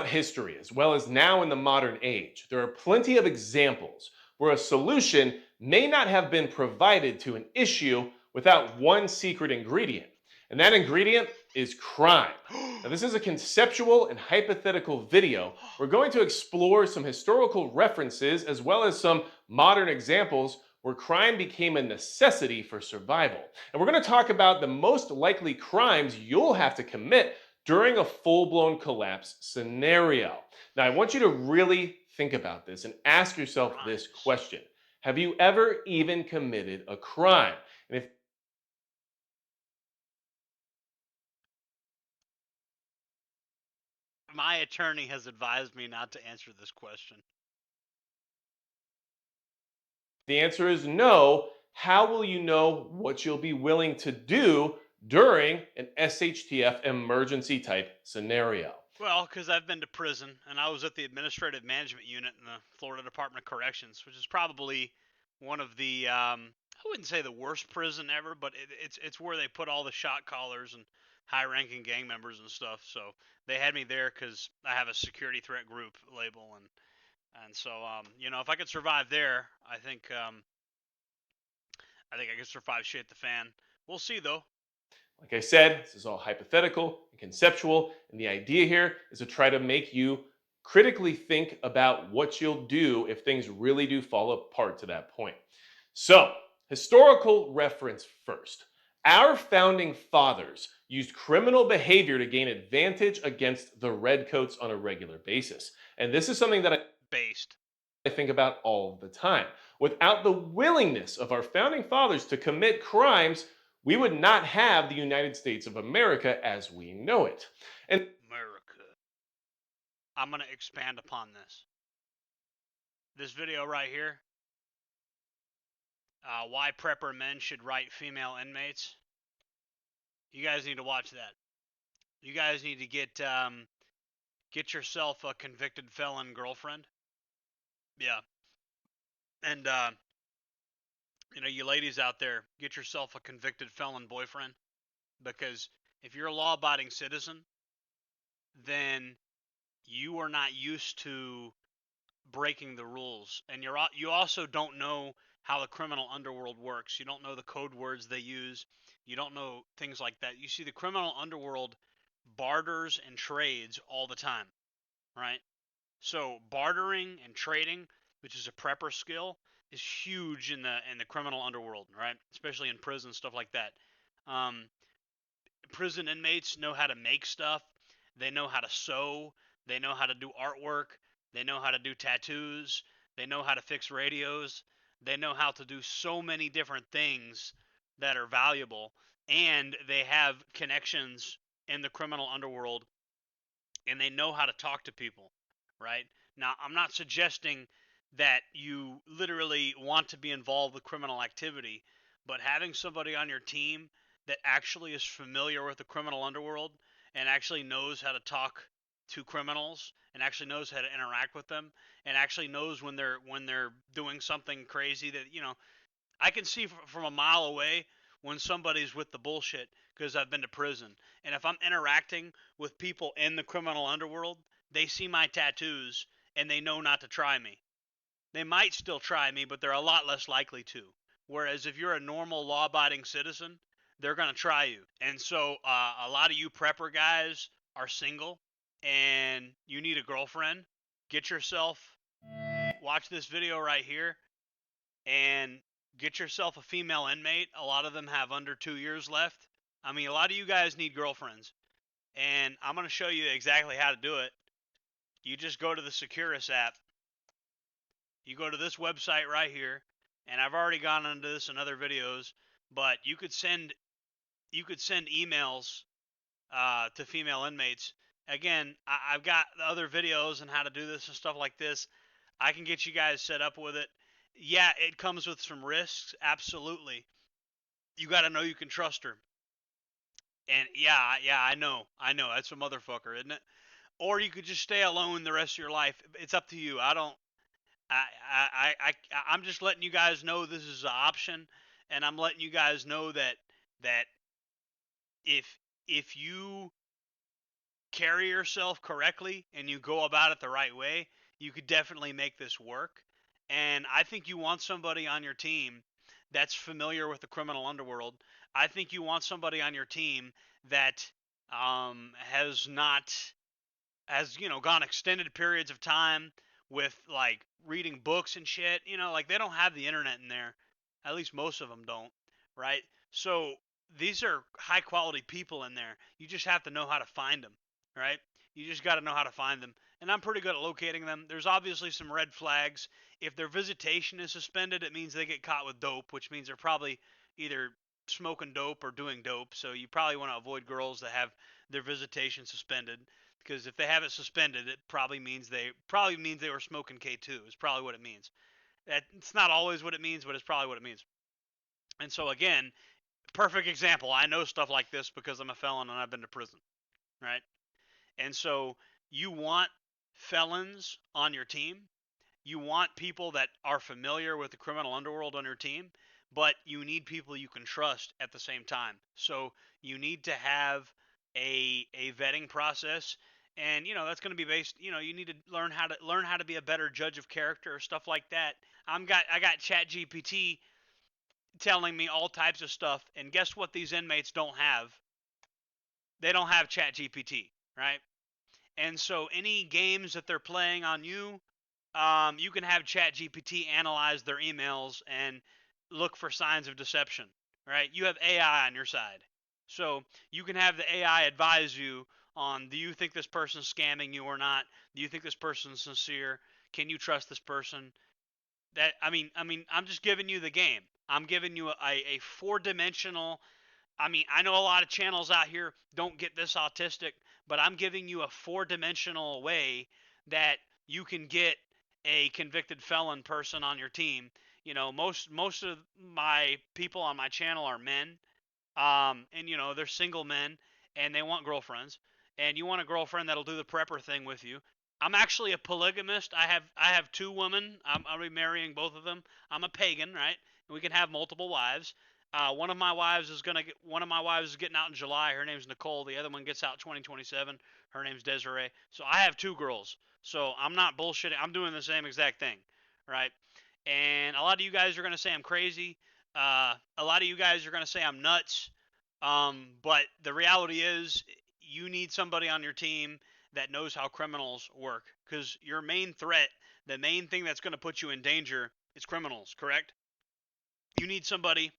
throughout history, as well as now in the modern age, there are plenty of examples where a solution may not have been provided to an issue without one secret ingredient. And that ingredient is crime. Now, this is a conceptual and hypothetical video. We're going to explore some historical references as well as some modern examples where crime became a necessity for survival. And we're going to talk about the most likely crimes you'll have to commit during a full-blown collapse scenario. Now, I want you to really think about this and ask yourself this Crimes. question. Have you ever even committed a crime? And if My attorney has advised me not to answer this question. the answer is no, how will you know what you'll be willing to do during an SHTF emergency type scenario? Well, because I've been to prison, and I was at the Administrative Management Unit in the Florida Department of Corrections, which is probably one of the I wouldn't say the worst prison ever, but it's where they put all the shot callers and high-ranking gang members and stuff. So they had me there because I have a security threat group label, and so if I could survive there, I think I could survive shit the fan. We'll see though. Like I said, this is all hypothetical and conceptual, and the idea here is to try to make you critically think about what you'll do if things really do fall apart to that point. So, historical reference first. Our founding fathers used criminal behavior to gain advantage against the redcoats on a regular basis. And this is something that Based. I think about all the time. Without the willingness of our founding fathers to commit crimes, we would not have the United States of America as we know it. And America. I'm gonna expand upon this. This video right here, why prepper men should write female inmates. You guys need to watch that. You guys need to get yourself a convicted felon girlfriend. Yeah, and you ladies out there, get yourself a convicted felon boyfriend, because if you're a law-abiding citizen, then you are not used to breaking the rules, and you also don't know how the criminal underworld works. You don't know the code words they use. You don't know things like that. You see, the criminal underworld barters and trades all the time, right? So bartering and trading, which is a prepper skill, is huge in the criminal underworld, right? Especially in prison, stuff like that. Um, Prison inmates know how to make stuff. They know how to sew. They know how to do artwork. They know how to do tattoos. They know how to fix radios. They know how to do so many different things that are valuable. And they have connections in the criminal underworld, and they know how to talk to people, right? Now, I'm not suggesting that you literally want to be involved with criminal activity, but having somebody on your team that actually is familiar with the criminal underworld and actually knows how to talk to criminals and actually knows how to interact with them and actually knows when they're doing something crazy that I can see from a mile away when somebody's with the bullshit because I've been to prison. And if I'm interacting with people in the criminal underworld, they see my tattoos and they know not to try me. They might still try me, but they're a lot less likely to. Whereas if you're a normal law abiding citizen, they're going to try you. And so a lot of you prepper guys are single and you need a girlfriend. Get yourself, watch this video right here, and get yourself a female inmate. A lot of them have under 2 years left. I mean, a lot of you guys need girlfriends, and I'm going to show you exactly how to do it. You just go to the Securus app. You go to this website right here, and I've already gone into this in other videos, but you could send emails to female inmates. Again, I've got other videos on how to do this and stuff like this. I can get you guys set up with it. Yeah, it comes with some risks, absolutely. You got to know you can trust her. And yeah, I know, that's a motherfucker, isn't it? Or you could just stay alone the rest of your life. It's up to you. I don't. I'm just letting you guys know this is an option, and I'm letting you guys know that if if you carry yourself correctly and you go about it the right way, you could definitely make this work. And I think you want somebody on your team that's familiar with the criminal underworld. I think you want somebody on your team that has not has gone extended periods of time with like reading books and shit. Like they don't have the internet in there. At least most of them don't, right? So these are high quality people in there. You just have to know how to find them, right? You just got to know how to find them. And I'm pretty good at locating them. There's obviously some red flags. If their visitation is suspended, it means they get caught with dope, which means they're probably either smoking dope or doing dope. So you probably want to avoid girls that have their visitation suspended, because if they have it suspended, it probably means they were smoking K2. Is probably what it means. It's not always what it means, but it's probably what it means. And so again, perfect example. I know stuff like this because I'm a felon and I've been to prison, right? And so you want felons on your team. You want people that are familiar with the criminal underworld on your team, but you need people you can trust at the same time. So you need to have a vetting process, and that's going to be based. You need to learn how to be a better judge of character or stuff like that. I got Chat GPT telling me all types of stuff, and guess what? These inmates don't have. They don't have Chat GPT, right? And so any games that they're playing on you, you can have ChatGPT analyze their emails and look for signs of deception, right? You have AI on your side. So you can have the AI advise you on, do you think this person's scamming you or not? Do you think this person's sincere? Can you trust this person? I'm just giving you the game. I'm giving you a four-dimensional. I know a lot of channels out here don't get this autistic, but I'm giving you a four-dimensional way that you can get a convicted felon person on your team. Most of my people on my channel are men, and they're single men, and they want girlfriends, and you want a girlfriend that'll do the prepper thing with you. I'm actually a polygamist. I have two women. I'll be marrying both of them. I'm a pagan, right? And we can have multiple wives. One of my wives is getting out in July. Her name's Nicole. The other one gets out 2027. Her name's Desiree. So I have two girls. So I'm not bullshitting. I'm doing the same exact thing, right? And a lot of you guys are gonna say I'm crazy. A lot of you guys are gonna say I'm nuts. But the reality is, you need somebody on your team that knows how criminals work, because your main threat, the main thing that's going to put you in danger, is criminals. Correct? You need somebody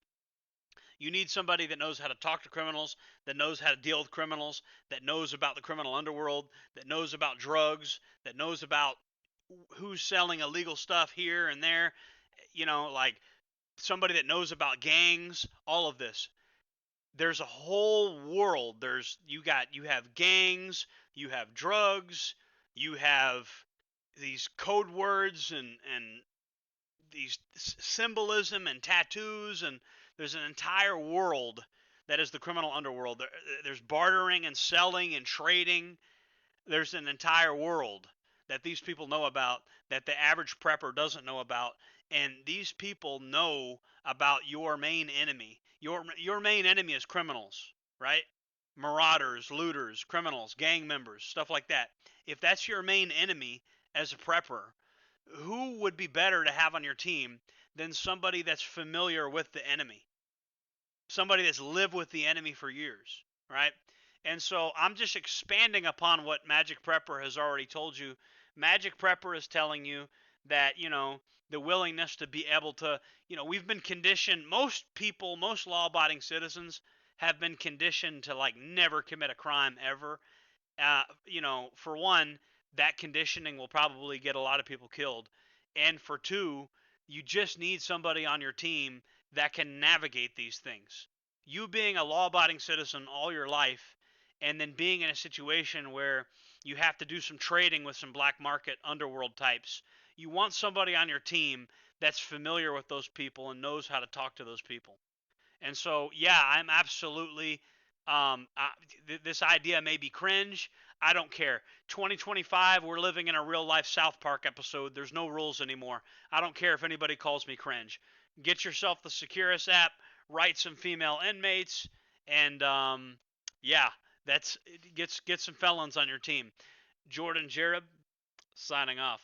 that knows how to talk to criminals, that knows how to deal with criminals, that knows about the criminal underworld, that knows about drugs, that knows about who's selling illegal stuff here and there. Like somebody that knows about gangs, all of this. There's a whole world. You have gangs, you have drugs, you have these code words and these symbolism and tattoos, and there's an entire world that is the criminal underworld. There's bartering and selling and trading. There's an entire world that these people know about that the average prepper doesn't know about, and these people know about your main enemy. Your main enemy is criminals, right? Marauders, looters, criminals, gang members, stuff like that. If that's your main enemy as a prepper, who would be better to have on your team than somebody that's familiar with the enemy? Somebody that's lived with the enemy for years, right? And so I'm just expanding upon what Magic Prepper has already told you. Magic Prepper is telling you that, the willingness to be able to, we've been conditioned, most people, most law-abiding citizens have been conditioned to like never commit a crime ever. For one, that conditioning will probably get a lot of people killed. And for two, you just need somebody on your team that can navigate these things. You being a law-abiding citizen all your life, and then being in a situation where you have to do some trading with some black market underworld types, you want somebody on your team that's familiar with those people and knows how to talk to those people. And so, yeah, I'm absolutely. This idea may be cringe. I don't care. 2025, we're living in a real life South Park episode. There's no rules anymore. I don't care if anybody calls me cringe. Get yourself the Securus app, write some female inmates, and yeah, Get some felons on your team. Jordan Jareb, signing off.